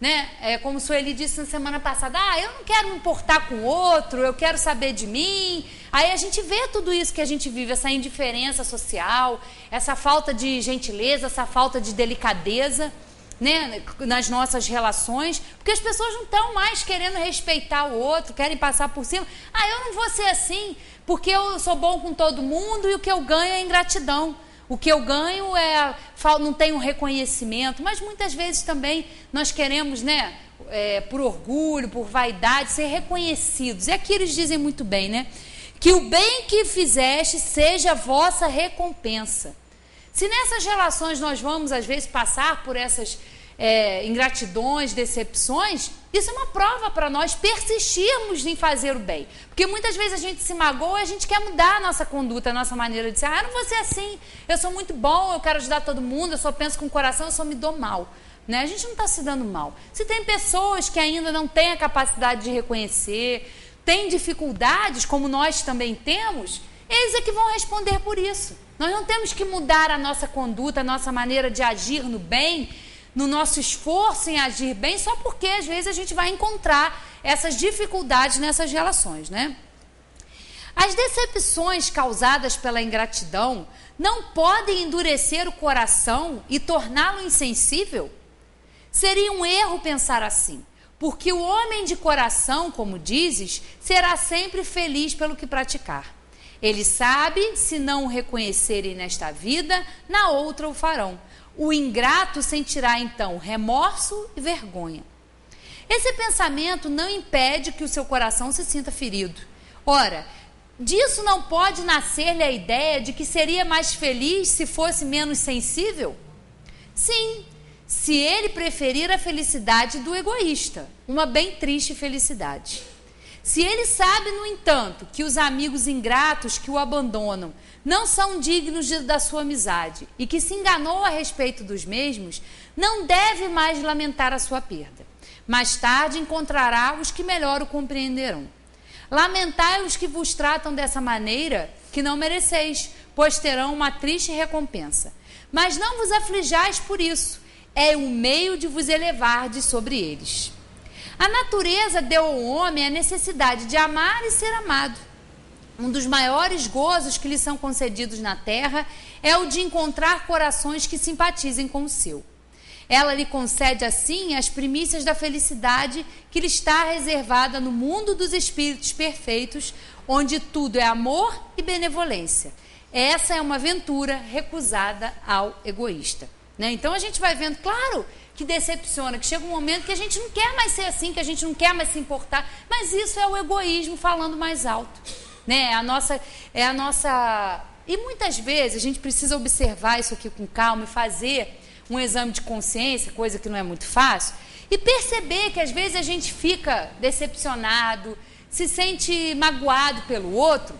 né? Como o Sueli disse na semana passada, eu não quero me importar com o outro, eu quero saber de mim. Aí a gente vê tudo isso que a gente vive, essa indiferença social, essa falta de gentileza, essa falta de delicadeza, né? Nas nossas relações, porque as pessoas não estão mais querendo respeitar o outro, querem passar por cima. Eu não vou ser assim, porque eu sou bom com todo mundo e o que eu ganho é ingratidão. O que eu ganho não tem um reconhecimento, mas muitas vezes também nós queremos, né, por orgulho, por vaidade, ser reconhecidos. E aqui eles dizem muito bem, né? Que o bem que fizeste seja a vossa recompensa. Se nessas relações nós vamos, às vezes, passar por essas ingratidões, decepções, isso é uma prova para nós persistirmos em fazer o bem. Porque muitas vezes a gente se magoa e a gente quer mudar a nossa conduta, a nossa maneira de ser. Eu não vou ser assim, eu sou muito bom, eu quero ajudar todo mundo, eu só penso com o coração, eu só me dou mal. Né? A gente não está se dando mal. Se tem pessoas que ainda não têm a capacidade de reconhecer, têm dificuldades, como nós também temos, eles é que vão responder por isso. Nós não temos que mudar a nossa conduta, a nossa maneira de agir no bem, no nosso esforço em agir bem, só porque às vezes a gente vai encontrar essas dificuldades nessas relações, né? As decepções causadas pela ingratidão não podem endurecer o coração e torná-lo insensível? Seria um erro pensar assim, porque o homem de coração, como dizes, será sempre feliz pelo que praticar. Ele sabe, se não o reconhecerem nesta vida, na outra o farão. O ingrato sentirá então remorso e vergonha. Esse pensamento não impede que o seu coração se sinta ferido. Ora, disso não pode nascer-lhe a ideia de que seria mais feliz se fosse menos sensível? Sim, se ele preferir a felicidade do egoísta, uma bem triste felicidade. Se ele sabe, no entanto, que os amigos ingratos que o abandonam não são dignos da sua amizade e que se enganou a respeito dos mesmos, não deve mais lamentar a sua perda. Mais tarde encontrará os que melhor o compreenderão. Lamentai os que vos tratam dessa maneira, que não mereceis, pois terão uma triste recompensa. Mas não vos aflijais por isso, é o meio de vos elevardes sobre eles. A natureza deu ao homem a necessidade de amar e ser amado. Um dos maiores gozos que lhe são concedidos na terra é o de encontrar corações que simpatizem com o seu. Ela lhe concede assim as primícias da felicidade que lhe está reservada no mundo dos espíritos perfeitos, onde tudo é amor e benevolência. Essa é uma aventura recusada ao egoísta, né? Então a gente vai vendo, claro, que decepciona, que chega um momento que a gente não quer mais ser assim, que a gente não quer mais se importar, mas isso é o egoísmo falando mais alto, né? É a nossa... E muitas vezes a gente precisa observar isso aqui com calma e fazer um exame de consciência, coisa que não é muito fácil, e perceber que às vezes a gente fica decepcionado, se sente magoado pelo outro,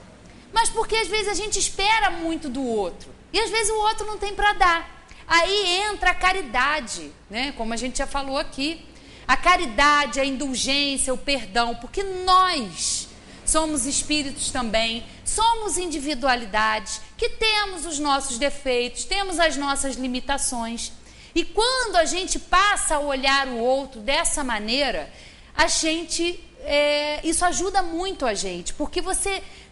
mas porque às vezes a gente espera muito do outro, e às vezes o outro não tem para dar. Aí entra a caridade, né? Como a gente já falou aqui, a caridade, a indulgência, o perdão, porque nós somos espíritos também, somos individualidades, que temos os nossos defeitos, temos as nossas limitações. E quando a gente passa a olhar o outro dessa maneira, a gente, isso ajuda muito a gente, porque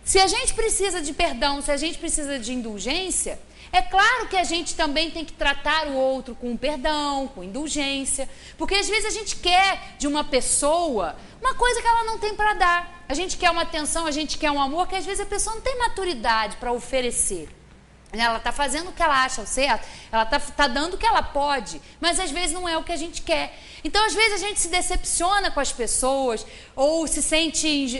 se a gente precisa de perdão, se a gente precisa de indulgência, é claro que a gente também tem que tratar o outro com perdão, com indulgência, porque às vezes a gente quer de uma pessoa uma coisa que ela não tem para dar. A gente quer uma atenção, a gente quer um amor que às vezes a pessoa não tem maturidade para oferecer. Ela está fazendo o que ela acha certo, ela está dando o que ela pode, mas às vezes não é o que a gente quer. Então, às vezes, a gente se decepciona com as pessoas, ou se sente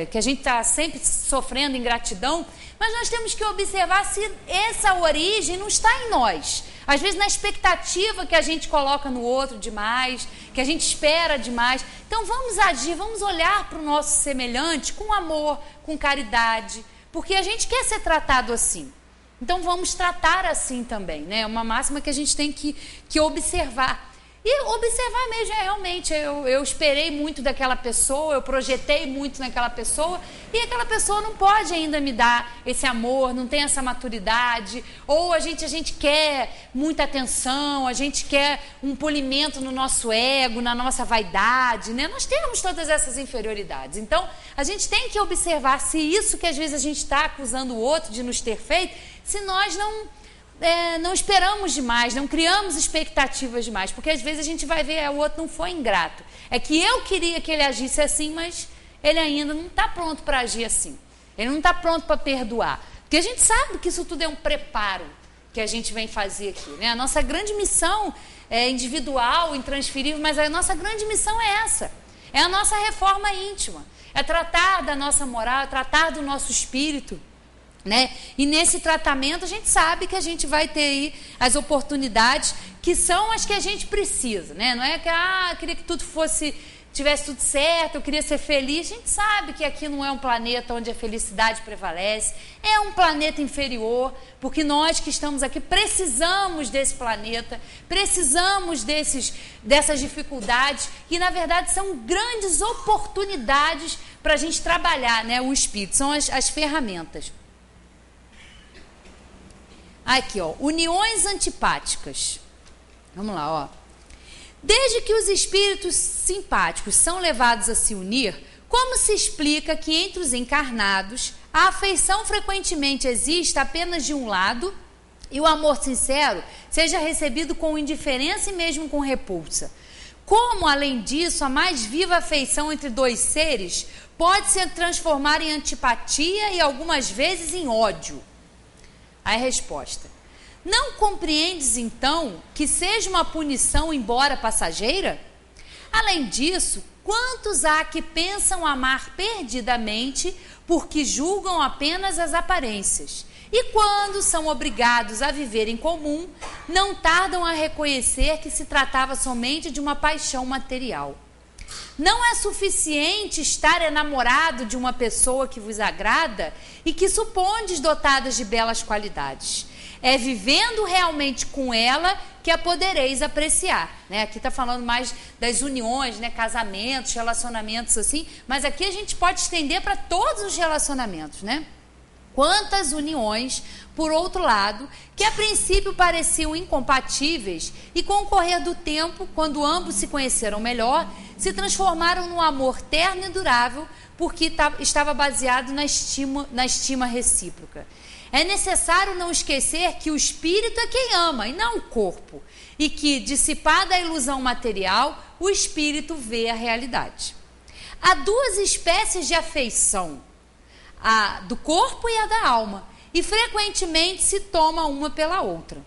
que a gente está sempre sofrendo ingratidão, mas nós temos que observar se essa origem não está em nós. Às vezes, na expectativa que a gente coloca no outro demais, que a gente espera demais. Então, vamos agir, vamos olhar para o nosso semelhante com amor, com caridade, porque a gente quer ser tratado assim. Então, vamos tratar assim também, né? É uma máxima que a gente tem que observar. E observar mesmo, realmente, eu esperei muito daquela pessoa, eu projetei muito naquela pessoa, e aquela pessoa não pode ainda me dar esse amor, não tem essa maturidade, ou a gente quer muita atenção, a gente quer um polimento no nosso ego, na nossa vaidade, né? Nós temos todas essas inferioridades. Então, a gente tem que observar se isso que às vezes a gente está acusando o outro de nos ter feito, se nós não esperamos demais, não criamos expectativas demais, porque às vezes a gente vai ver, o outro não foi ingrato. É que eu queria que ele agisse assim, mas ele ainda não está pronto para agir assim. Ele não está pronto para perdoar. Porque a gente sabe que isso tudo é um preparo que a gente vem fazer aqui, né? A nossa grande missão é individual, intransferível, mas a nossa grande missão é essa. É a nossa reforma íntima. É tratar da nossa moral, é tratar do nosso espírito, né? E nesse tratamento a gente sabe que a gente vai ter aí as oportunidades que são as que a gente precisa, né? Não é que eu queria que tudo tivesse tudo certo, eu queria ser feliz. A gente sabe que aqui não é um planeta onde a felicidade prevalece, é um planeta inferior, porque nós que estamos aqui precisamos desse planeta, precisamos dessas dificuldades, que na verdade são grandes oportunidades para a gente trabalhar, né? O espírito, são as ferramentas. Aqui, ó, uniões antipáticas. Vamos lá, ó. Desde que os espíritos simpáticos são levados a se unir, como se explica que entre os encarnados a afeição frequentemente existe apenas de um lado e o amor sincero seja recebido com indiferença e mesmo com repulsa? Como, além disso, a mais viva afeição entre dois seres pode se transformar em antipatia e algumas vezes em ódio? Aí a resposta: Não compreendes, então, que seja uma punição, embora passageira? Além disso, quantos há que pensam amar perdidamente porque julgam apenas as aparências? E quando são obrigados a viver em comum, não tardam a reconhecer que se tratava somente de uma paixão material. Não é suficiente estar enamorado de uma pessoa que vos agrada e que supondes dotadas de belas qualidades. É vivendo realmente com ela que a podereis apreciar, né? Aqui está falando mais das uniões, né? Casamentos, relacionamentos assim, mas aqui a gente pode estender para todos os relacionamentos, né? Quantas uniões, por outro lado, que a princípio pareciam incompatíveis e com o correr do tempo, quando ambos se conheceram melhor, se transformaram num amor terno e durável, porque estava baseado na estima recíproca. É necessário não esquecer que o espírito é quem ama e não o corpo, e que, dissipada a ilusão material, o espírito vê a realidade. Há duas espécies de afeição, a do corpo e a da alma, e frequentemente se toma uma pela outra.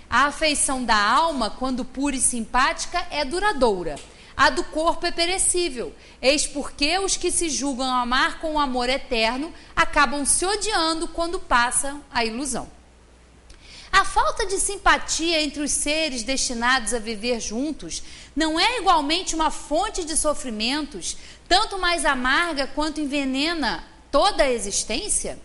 A afeição da alma, quando pura e simpática, é duradoura. A do corpo é perecível, eis porque os que se julgam amar com um amor eterno acabam se odiando quando passam a ilusão. A falta de simpatia entre os seres destinados a viver juntos não é igualmente uma fonte de sofrimentos, tanto mais amarga quanto envenena toda a existência?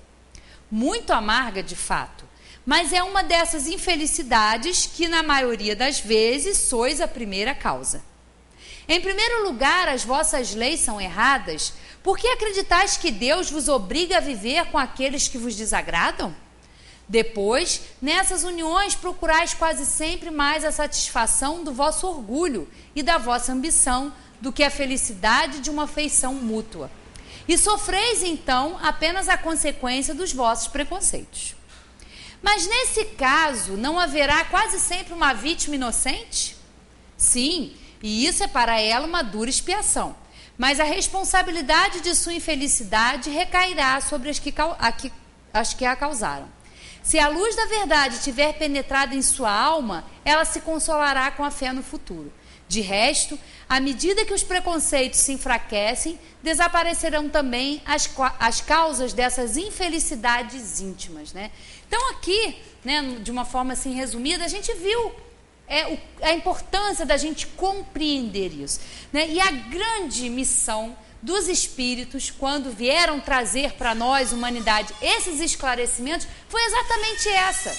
Muito amarga, de fato, mas é uma dessas infelicidades que, na maioria das vezes, sois a primeira causa. Em primeiro lugar, as vossas leis são erradas, porque acreditais que Deus vos obriga a viver com aqueles que vos desagradam? Depois, nessas uniões, procurais quase sempre mais a satisfação do vosso orgulho e da vossa ambição do que a felicidade de uma afeição mútua. E sofreis, então, apenas a consequência dos vossos preconceitos. Mas, nesse caso, não haverá quase sempre uma vítima inocente? Sim, e isso é para ela uma dura expiação. Mas a responsabilidade de sua infelicidade recairá sobre as que a causaram. Se a luz da verdade tiver penetrado em sua alma, ela se consolará com a fé no futuro. De resto, à medida que os preconceitos se enfraquecem, desaparecerão também as causas dessas infelicidades íntimas, né? Então aqui, né, de uma forma assim resumida, a gente viu a importância da gente compreender isso, né? E a grande missão dos espíritos, quando vieram trazer para nós, humanidade, esses esclarecimentos, foi exatamente essa,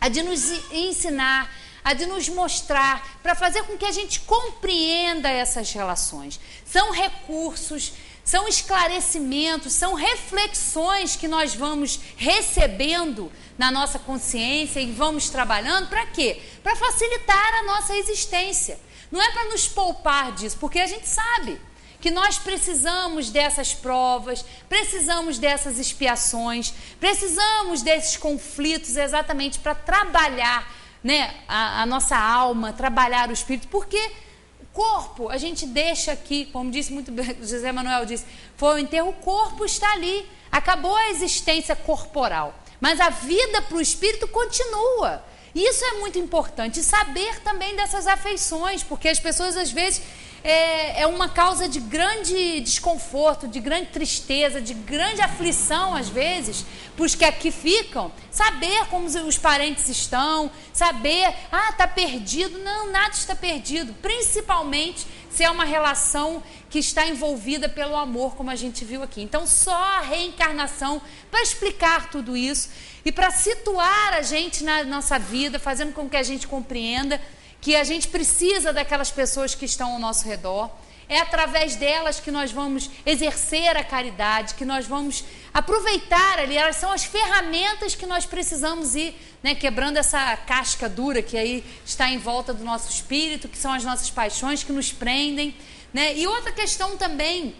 a de nos ensinar, a de nos mostrar, para fazer com que a gente compreenda essas relações. São recursos, são esclarecimentos, são reflexões que nós vamos recebendo na nossa consciência e vamos trabalhando para quê? Para facilitar a nossa existência. Não é para nos poupar disso, porque a gente sabe que nós precisamos dessas provas, precisamos dessas expiações, precisamos desses conflitos exatamente para trabalhar, né, a nossa alma, trabalhar o espírito, porque o corpo a gente deixa aqui, como disse muito bem, José Manuel disse, foi o enterro, o corpo está ali, acabou a existência corporal, mas a vida para o espírito continua. E isso é muito importante, saber também dessas afeições, porque as pessoas às vezes é uma causa de grande desconforto, de grande tristeza, de grande aflição às vezes, para os que aqui ficam, saber como os parentes estão, saber, está perdido, não, nada está perdido, principalmente se é uma relação que está envolvida pelo amor, como a gente viu aqui. Então só a reencarnação para explicar tudo isso e para situar a gente na nossa vida, fazendo com que a gente compreenda que a gente precisa daquelas pessoas que estão ao nosso redor. É através delas que nós vamos exercer a caridade, que nós vamos aproveitar ali, elas são as ferramentas que nós precisamos ir, né, quebrando essa casca dura que aí está em volta do nosso espírito, que são as nossas paixões que nos prendem, né? E outra questão também,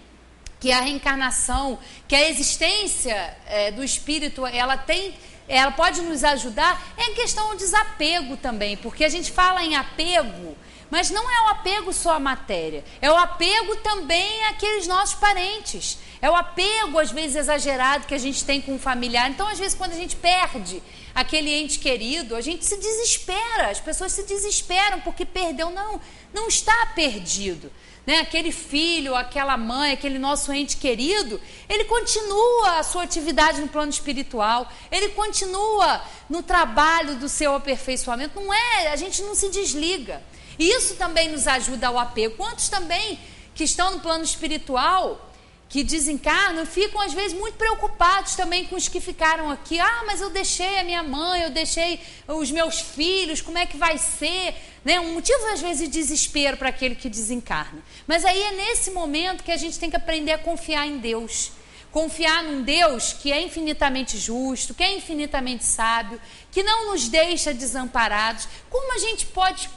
que é a reencarnação, que a existência do espírito, ela pode nos ajudar, é em questão do desapego também, porque a gente fala em apego, Mas não é o apego só à matéria, é o apego também àqueles nossos parentes. É o apego, às vezes, exagerado que a gente tem com um familiar. Então, às vezes, quando a gente perde aquele ente querido, a gente se desespera. As pessoas se desesperam porque perdeu. Não, não está perdido. Né? Aquele filho, aquela mãe, aquele nosso ente querido, ele continua a sua atividade no plano espiritual, ele continua no trabalho do seu aperfeiçoamento. Não é, a gente não se desliga. E isso também nos ajuda ao apego. Quantos também que estão no plano espiritual, que desencarnam, ficam às vezes muito preocupados também com os que ficaram aqui. Ah, mas eu deixei a minha mãe, eu deixei os meus filhos, como é que vai ser? Né? Um motivo às vezes de desespero para aquele que desencarna. Mas aí é nesse momento que a gente tem que aprender a confiar em Deus. Confiar num Deus que é infinitamente justo, que é infinitamente sábio, que não nos deixa desamparados. Como a gente pode,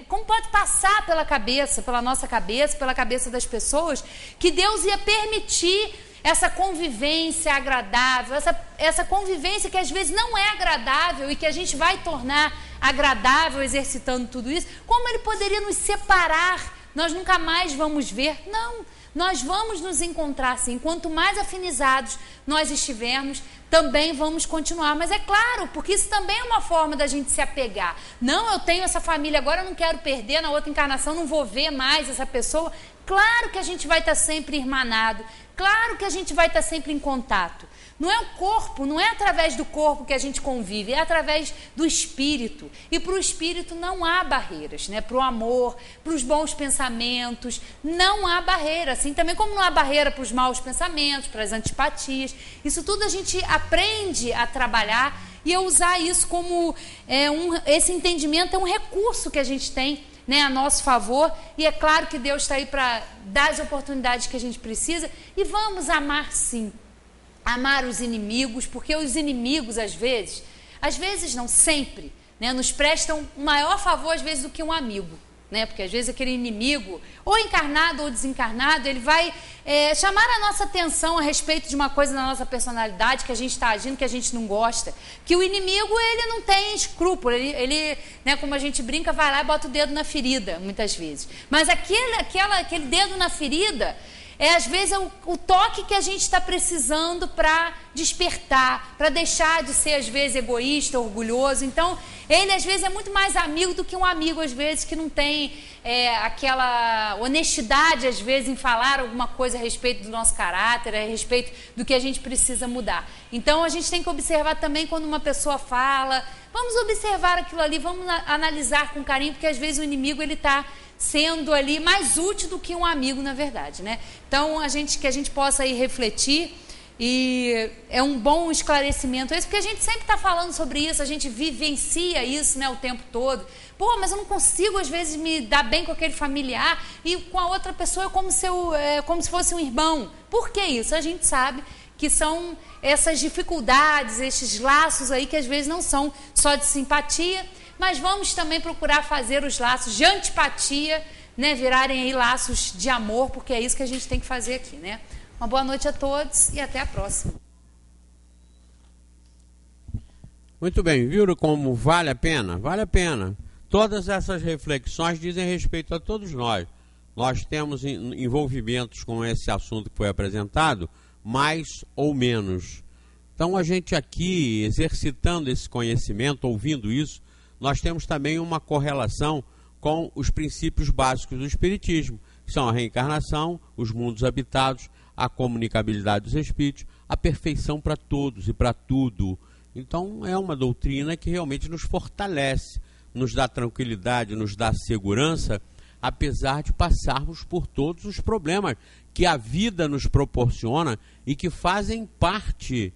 como pode passar pela nossa cabeça, pela cabeça das pessoas, que Deus ia permitir essa convivência agradável, essa convivência que às vezes não é agradável e que a gente vai tornar agradável exercitando tudo isso? Como Ele poderia nos separar? Nós nunca mais vamos ver? Não. Nós vamos nos encontrar sim, quanto mais afinizados nós estivermos, também vamos continuar. Mas é claro, porque isso também é uma forma da gente se apegar. Não, eu tenho essa família agora, eu não quero perder, na outra encarnação não vou ver mais essa pessoa. Claro que a gente vai estar sempre irmanado, claro que a gente vai estar sempre em contato. Não é o corpo, não é através do corpo que a gente convive, é através do espírito. E para o espírito não há barreiras, né? Para o amor, para os bons pensamentos, não há barreira. Assim também como não há barreira para os maus pensamentos, para as antipatias. Isso tudo a gente aprende a trabalhar e a usar isso como esse entendimento é um recurso que a gente tem, né, a nosso favor. E é claro que Deus está aí para dar as oportunidades que a gente precisa. E vamos amar sim. Amar os inimigos, porque os inimigos às vezes não sempre, né, nos prestam maior favor às vezes do que um amigo, né, porque às vezes aquele inimigo, ou encarnado ou desencarnado, ele vai chamar a nossa atenção a respeito de uma coisa na nossa personalidade que a gente está agindo, que a gente não gosta, que o inimigo ele não tem escrúpulo, ele né, como a gente brinca, vai lá e bota o dedo na ferida, muitas vezes, mas aquele dedo na ferida às vezes é o toque que a gente está precisando para despertar, para deixar de ser às vezes egoísta, orgulhoso. Então ele às vezes é muito mais amigo do que um amigo às vezes que não tem aquela honestidade às vezes em falar alguma coisa a respeito do nosso caráter, a respeito do que a gente precisa mudar. Então a gente tem que observar também quando uma pessoa fala, vamos observar aquilo ali, vamos analisar com carinho, porque às vezes o inimigo ele está sendo ali mais útil do que um amigo, na verdade, né? Então, que a gente possa aí refletir, e é um bom esclarecimento esse, porque a gente sempre está falando sobre isso, a gente vivencia isso, né, o tempo todo. Pô, mas eu não consigo, às vezes, me dar bem com aquele familiar, e com a outra pessoa é como se fosse um irmão. Por que isso? A gente sabe que são essas dificuldades, esses laços aí, que às vezes não são só de simpatia, mas vamos também procurar fazer os laços de antipatia, né, virarem aí laços de amor, porque é isso que a gente tem que fazer aqui, né? Uma boa noite a todos e até a próxima. Muito bem, viram como vale a pena? Vale a pena. Todas essas reflexões dizem respeito a todos nós. Nós temos envolvimentos com esse assunto que foi apresentado, mais ou menos. Então a gente aqui, exercitando esse conhecimento, ouvindo isso, nós temos também uma correlação com os princípios básicos do Espiritismo, que são a reencarnação, os mundos habitados, a comunicabilidade dos espíritos, a perfeição para todos e para tudo. Então é uma doutrina que realmente nos fortalece, nos dá tranquilidade, nos dá segurança, apesar de passarmos por todos os problemas que a vida nos proporciona e que fazem parte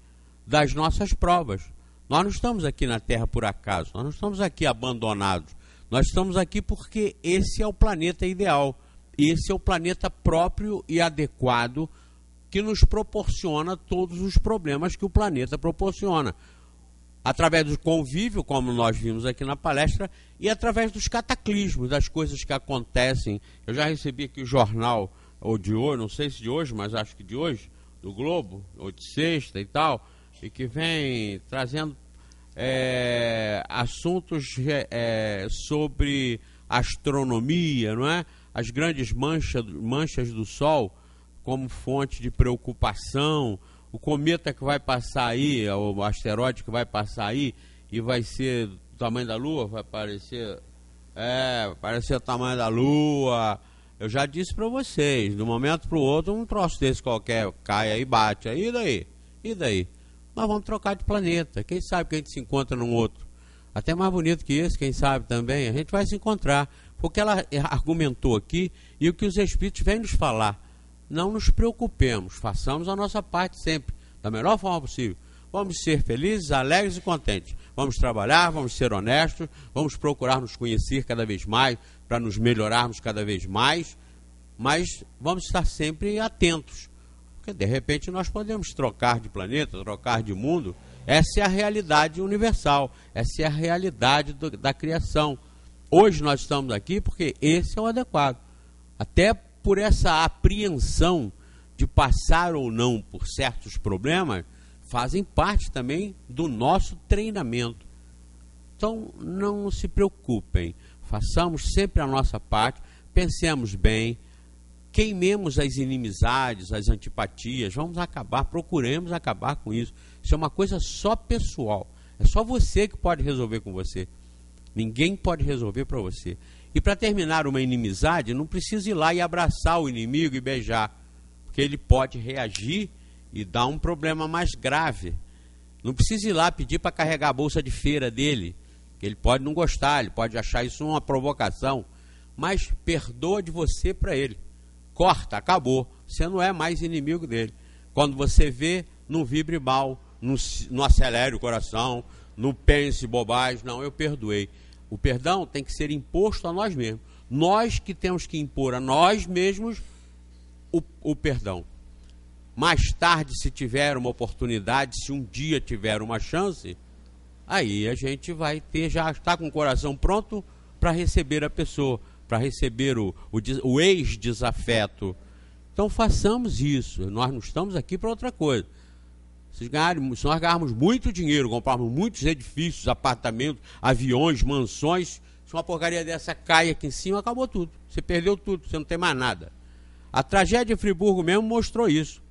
das nossas provas. Nós não estamos aqui na Terra por acaso, nós não estamos aqui abandonados, nós estamos aqui porque esse é o planeta ideal, esse é o planeta próprio e adequado que nos proporciona todos os problemas que o planeta proporciona. Através do convívio, como nós vimos aqui na palestra, e através dos cataclismos, das coisas que acontecem. Eu já recebi aqui o jornal, ou de hoje, não sei se de hoje, mas acho que de hoje, do Globo, ou de sexta e tal, e que vem trazendo assuntos sobre a astronomia, não é? As grandes manchas do Sol como fonte de preocupação, o cometa que vai passar aí, o asteroide que vai passar aí e vai ser do tamanho da Lua, vai parecer o tamanho da Lua. Eu já disse para vocês, de um momento para o outro, um troço desse qualquer cai aí, bate aí, e daí? Nós vamos trocar de planeta, quem sabe que a gente se encontra num outro, até mais bonito que esse, quem sabe também, a gente vai se encontrar, porque ela argumentou aqui, e o que os Espíritos vêm nos falar, não nos preocupemos, façamos a nossa parte sempre, da melhor forma possível. Vamos ser felizes, alegres e contentes. Vamos trabalhar, vamos ser honestos, vamos procurar nos conhecer cada vez mais, para nos melhorarmos cada vez mais, mas vamos estar sempre atentos, porque de repente nós podemos trocar de planeta, trocar de mundo. Essa é a realidade universal, essa é a realidade da criação. Hoje nós estamos aqui porque esse é o adequado. Até por essa apreensão de passar ou não por certos problemas, fazem parte também do nosso treinamento. Então, não se preocupem, façamos sempre a nossa parte, pensemos bem, queimemos as inimizades, as antipatias, procuremos acabar com isso. Isso é uma coisa só pessoal, é só você que pode resolver com você. Ninguém pode resolver para você. E para terminar uma inimizade, não precisa ir lá e abraçar o inimigo e beijar, porque ele pode reagir e dar um problema mais grave. Não precisa ir lá pedir para carregar a bolsa de feira dele, que ele pode não gostar, ele pode achar isso uma provocação, mas perdoa de você para ele. Corta, acabou. Você não é mais inimigo dele. Quando você vê, não vibre mal, não acelere o coração, não pense bobagem. Não, eu perdoei. O perdão tem que ser imposto a nós mesmos. Nós que temos que impor a nós mesmos o perdão. Mais tarde, se tiver uma oportunidade, se um dia tiver uma chance, aí a gente vai ter, já está com o coração pronto para receber a pessoa, para receber o ex-desafeto. Então façamos isso. Nós não estamos aqui para outra coisa. Se nós ganharmos muito dinheiro, comprarmos muitos edifícios, apartamentos, aviões, mansões, se uma porcaria dessa cai aqui em cima, acabou tudo. Você perdeu tudo, você não tem mais nada. A tragédia de Friburgo mesmo mostrou isso.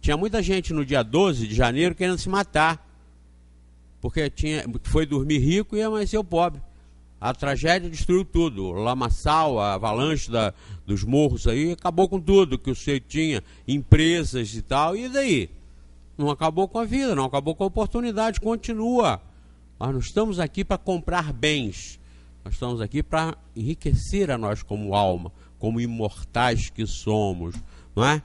Tinha muita gente no dia 12 de janeiro querendo se matar, porque foi dormir rico e amanheceu pobre. A tragédia destruiu tudo. O lamaçal, a avalanche dos morros aí, acabou com tudo que o sujeito tinha, empresas e tal, e daí? Não acabou com a vida, não acabou com a oportunidade, continua. Nós não estamos aqui para comprar bens, nós estamos aqui para enriquecer a nós como alma, como imortais que somos, não é?